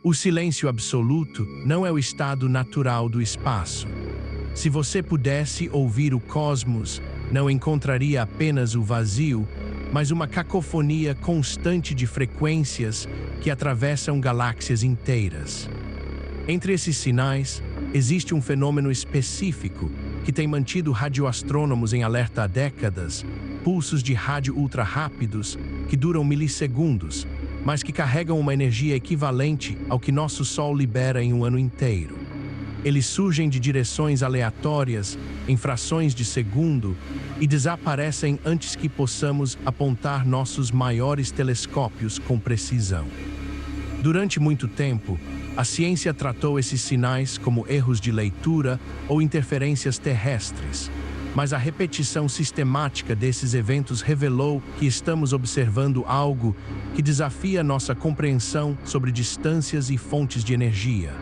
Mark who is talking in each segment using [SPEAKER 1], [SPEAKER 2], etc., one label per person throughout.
[SPEAKER 1] O silêncio absoluto não é o estado natural do espaço. Se você pudesse ouvir o cosmos, não encontraria apenas o vazio, mas uma cacofonia constante de frequências que atravessam galáxias inteiras. Entre esses sinais, existe um fenômeno específico que tem mantido radioastrônomos em alerta há décadas: pulsos de rádio ultra-rápidos que duram milissegundos, mas que carregam uma energia equivalente ao que nosso Sol libera em um ano inteiro. Eles surgem de direções aleatórias, em frações de segundo, e desaparecem antes que possamos apontar nossos maiores telescópios com precisão. Durante muito tempo, a ciência tratou esses sinais como erros de leitura ou interferências terrestres, mas a repetição sistemática desses eventos revelou que estamos observando algo que desafia nossa compreensão sobre distâncias e fontes de energia.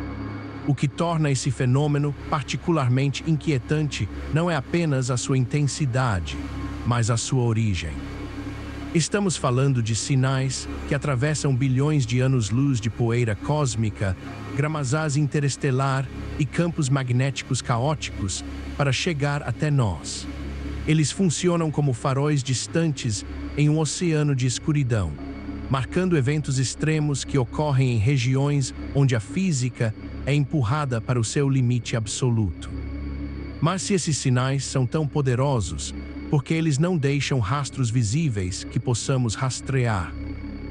[SPEAKER 1] O que torna esse fenômeno particularmente inquietante não é apenas a sua intensidade, mas a sua origem. Estamos falando de sinais que atravessam bilhões de anos-luz de poeira cósmica, gramazás interestelar e campos magnéticos caóticos para chegar até nós. Eles funcionam como faróis distantes em um oceano de escuridão, marcando eventos extremos que ocorrem em regiões onde a física é empurrada para o seu limite absoluto. Mas se esses sinais são tão poderosos, por que eles não deixam rastros visíveis que possamos rastrear?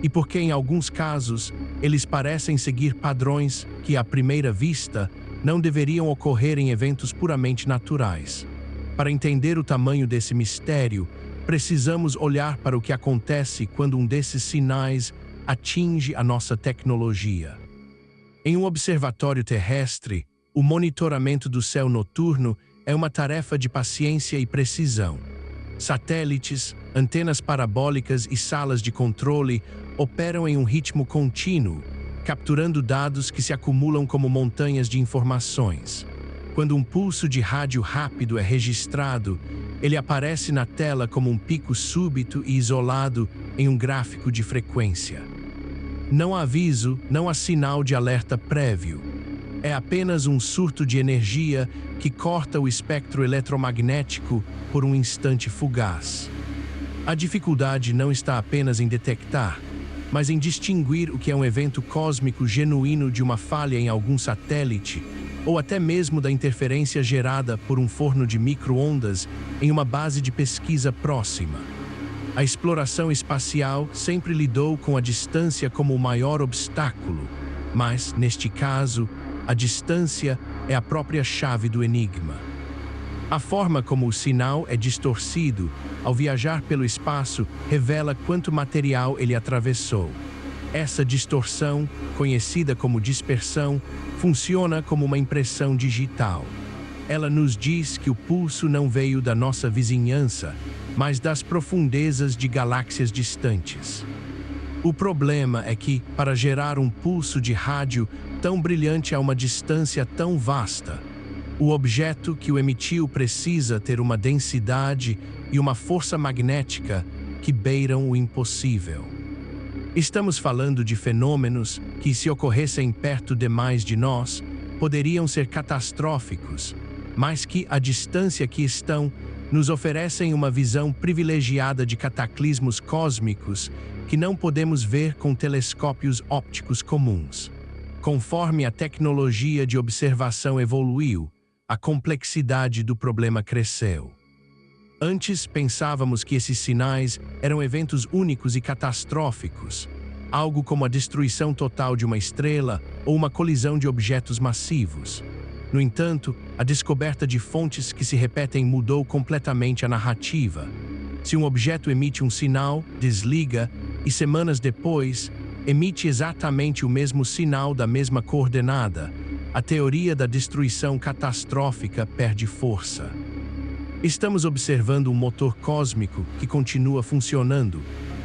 [SPEAKER 1] E por que, em alguns casos, eles parecem seguir padrões que, à primeira vista, não deveriam ocorrer em eventos puramente naturais? Para entender o tamanho desse mistério, precisamos olhar para o que acontece quando um desses sinais atinge a nossa tecnologia. Em um observatório terrestre, o monitoramento do céu noturno é uma tarefa de paciência e precisão. Satélites, antenas parabólicas e salas de controle operam em um ritmo contínuo, capturando dados que se acumulam como montanhas de informações. Quando um pulso de rádio rápido é registrado, ele aparece na tela como um pico súbito e isolado em um gráfico de frequência. Não há aviso, não há sinal de alerta prévio. É apenas um surto de energia que corta o espectro eletromagnético por um instante fugaz. A dificuldade não está apenas em detectar, mas em distinguir o que é um evento cósmico genuíno de uma falha em algum satélite, ou até mesmo da interferência gerada por um forno de micro-ondas em uma base de pesquisa próxima. A exploração espacial sempre lidou com a distância como o maior obstáculo, mas, neste caso, a distância é a própria chave do enigma. A forma como o sinal é distorcido ao viajar pelo espaço revela quanto material ele atravessou. Essa distorção, conhecida como dispersão, funciona como uma impressão digital. Ela nos diz que o pulso não veio da nossa vizinhança, mas das profundezas de galáxias distantes. O problema é que, para gerar um pulso de rádio tão brilhante a uma distância tão vasta, o objeto que o emitiu precisa ter uma densidade e uma força magnética que beiram o impossível. Estamos falando de fenômenos que, se ocorressem perto demais de nós, poderiam ser catastróficos, mas que, à distância que estão, nos oferecem uma visão privilegiada de cataclismos cósmicos que não podemos ver com telescópios ópticos comuns. Conforme a tecnologia de observação evoluiu, a complexidade do problema cresceu. Antes pensávamos que esses sinais eram eventos únicos e catastróficos, algo como a destruição total de uma estrela ou uma colisão de objetos massivos. No entanto, a descoberta de fontes que se repetem mudou completamente a narrativa. Se um objeto emite um sinal, desliga e, semanas depois, emite exatamente o mesmo sinal da mesma coordenada, a teoria da destruição catastrófica perde força. Estamos observando um motor cósmico que continua funcionando,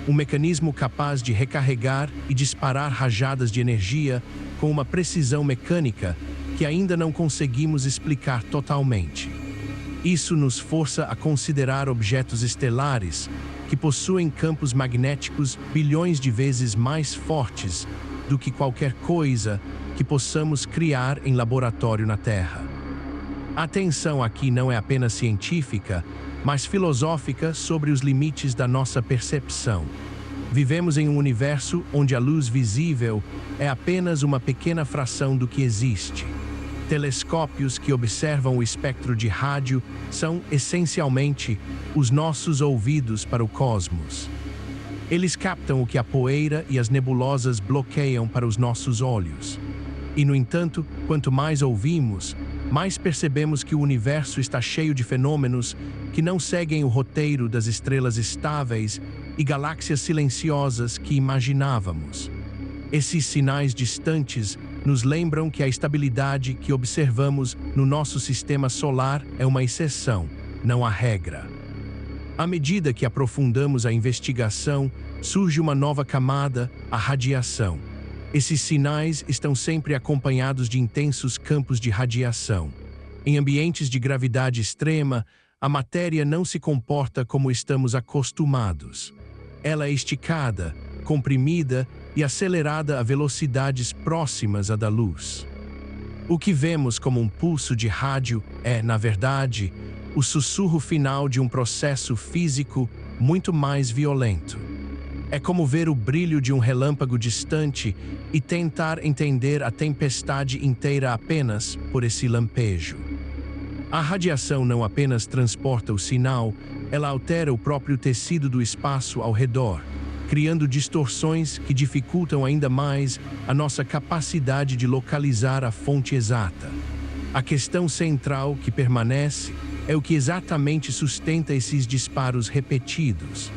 [SPEAKER 1] um mecanismo capaz de recarregar e disparar rajadas de energia com uma precisão mecânica que ainda não conseguimos explicar totalmente. Isso nos força a considerar objetos estelares que possuem campos magnéticos bilhões de vezes mais fortes do que qualquer coisa que possamos criar em laboratório na Terra. A atenção aqui não é apenas científica, mas filosófica sobre os limites da nossa percepção. Vivemos em um universo onde a luz visível é apenas uma pequena fração do que existe. Telescópios que observam o espectro de rádio são, essencialmente, os nossos ouvidos para o cosmos. Eles captam o que a poeira e as nebulosas bloqueiam para os nossos olhos. E, no entanto, quanto mais ouvimos, mais percebemos que o universo está cheio de fenômenos que não seguem o roteiro das estrelas estáveis e galáxias silenciosas que imaginávamos. Esses sinais distantes nos lembram que a estabilidade que observamos no nosso sistema solar é uma exceção, não a regra. À medida que aprofundamos a investigação, surge uma nova camada, a radiação. Esses sinais estão sempre acompanhados de intensos campos de radiação. Em ambientes de gravidade extrema, a matéria não se comporta como estamos acostumados. Ela é esticada, comprimida e acelerada a velocidades próximas à da luz. O que vemos como um pulso de rádio é, na verdade, o sussurro final de um processo físico muito mais violento. É como ver o brilho de um relâmpago distante e tentar entender a tempestade inteira apenas por esse lampejo. A radiação não apenas transporta o sinal, ela altera o próprio tecido do espaço ao redor, criando distorções que dificultam ainda mais a nossa capacidade de localizar a fonte exata. A questão central que permanece é o que exatamente sustenta esses disparos repetidos.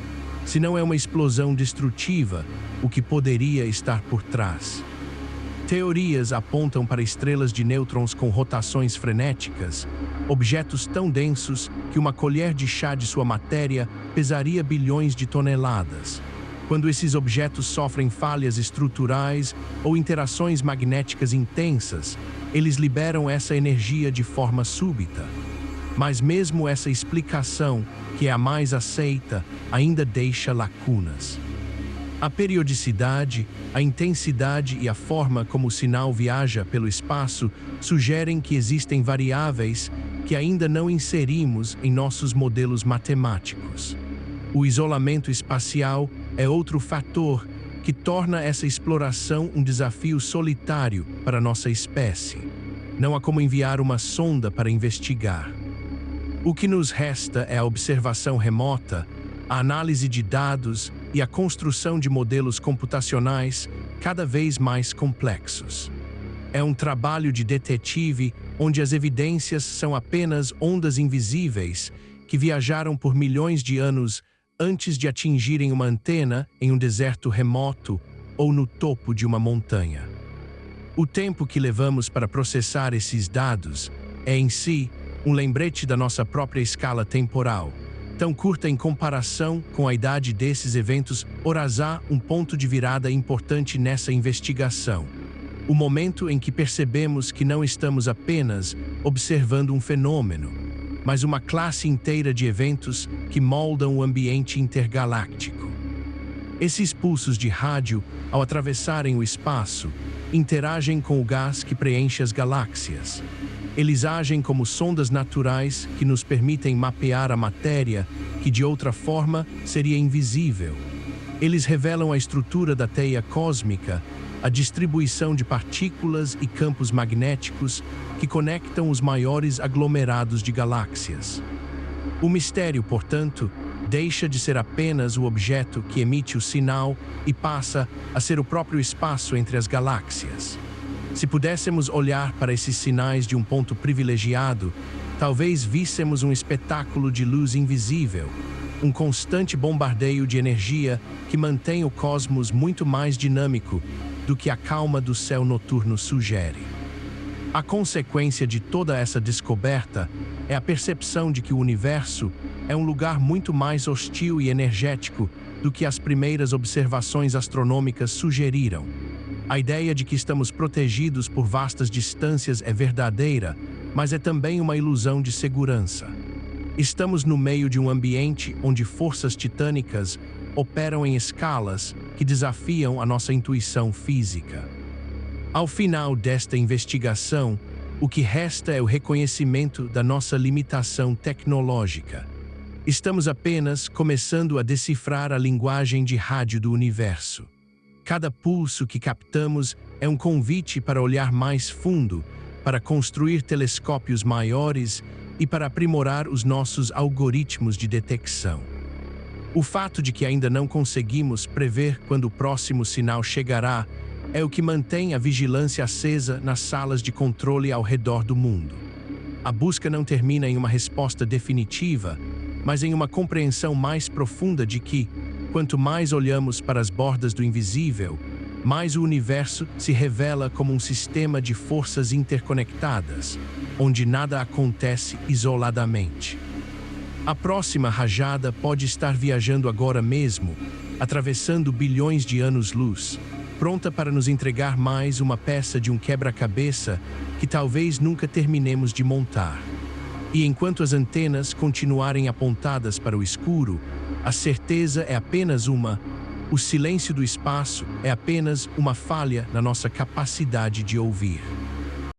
[SPEAKER 1] Se não é uma explosão destrutiva, o que poderia estar por trás? Teorias apontam para estrelas de nêutrons com rotações frenéticas, objetos tão densos que uma colher de chá de sua matéria pesaria bilhões de toneladas. Quando esses objetos sofrem falhas estruturais ou interações magnéticas intensas, eles liberam essa energia de forma súbita. Mas mesmo essa explicação, que é a mais aceita, ainda deixa lacunas. A periodicidade, a intensidade e a forma como o sinal viaja pelo espaço sugerem que existem variáveis que ainda não inserimos em nossos modelos matemáticos. O isolamento espacial é outro fator que torna essa exploração um desafio solitário para nossa espécie. Não há como enviar uma sonda para investigar. O que nos resta é a observação remota, a análise de dados e a construção de modelos computacionais cada vez mais complexos. É um trabalho de detetive onde as evidências são apenas ondas invisíveis que viajaram por milhões de anos antes de atingirem uma antena em um deserto remoto ou no topo de uma montanha. O tempo que levamos para processar esses dados é, em si, um lembrete da nossa própria escala temporal, tão curta em comparação com a idade desses eventos. Há um ponto de virada importante nessa investigação. O momento em que percebemos que não estamos apenas observando um fenômeno, mas uma classe inteira de eventos que moldam o ambiente intergaláctico. Esses pulsos de rádio, ao atravessarem o espaço, interagem com o gás que preenche as galáxias. Eles agem como sondas naturais que nos permitem mapear a matéria que de outra forma seria invisível. Eles revelam a estrutura da teia cósmica, a distribuição de partículas e campos magnéticos que conectam os maiores aglomerados de galáxias. O mistério, portanto, deixa de ser apenas o objeto que emite o sinal e passa a ser o próprio espaço entre as galáxias. Se pudéssemos olhar para esses sinais de um ponto privilegiado, talvez víssemos um espetáculo de luz invisível, um constante bombardeio de energia que mantém o cosmos muito mais dinâmico do que a calma do céu noturno sugere. A consequência de toda essa descoberta é a percepção de que o universo é um lugar muito mais hostil e energético do que as primeiras observações astronômicas sugeriram. A ideia de que estamos protegidos por vastas distâncias é verdadeira, mas é também uma ilusão de segurança. Estamos no meio de um ambiente onde forças titânicas operam em escalas que desafiam a nossa intuição física. Ao final desta investigação, o que resta é o reconhecimento da nossa limitação tecnológica. Estamos apenas começando a decifrar a linguagem de rádio do universo. Cada pulso que captamos é um convite para olhar mais fundo, para construir telescópios maiores e para aprimorar os nossos algoritmos de detecção. O fato de que ainda não conseguimos prever quando o próximo sinal chegará é o que mantém a vigilância acesa nas salas de controle ao redor do mundo. A busca não termina em uma resposta definitiva, mas em uma compreensão mais profunda de que, quanto mais olhamos para as bordas do invisível, mais o universo se revela como um sistema de forças interconectadas, onde nada acontece isoladamente. A próxima rajada pode estar viajando agora mesmo, atravessando bilhões de anos-luz, pronta para nos entregar mais uma peça de um quebra-cabeça que talvez nunca terminemos de montar. E enquanto as antenas continuarem apontadas para o escuro, a certeza é apenas uma: o silêncio do espaço é apenas uma falha na nossa capacidade de ouvir.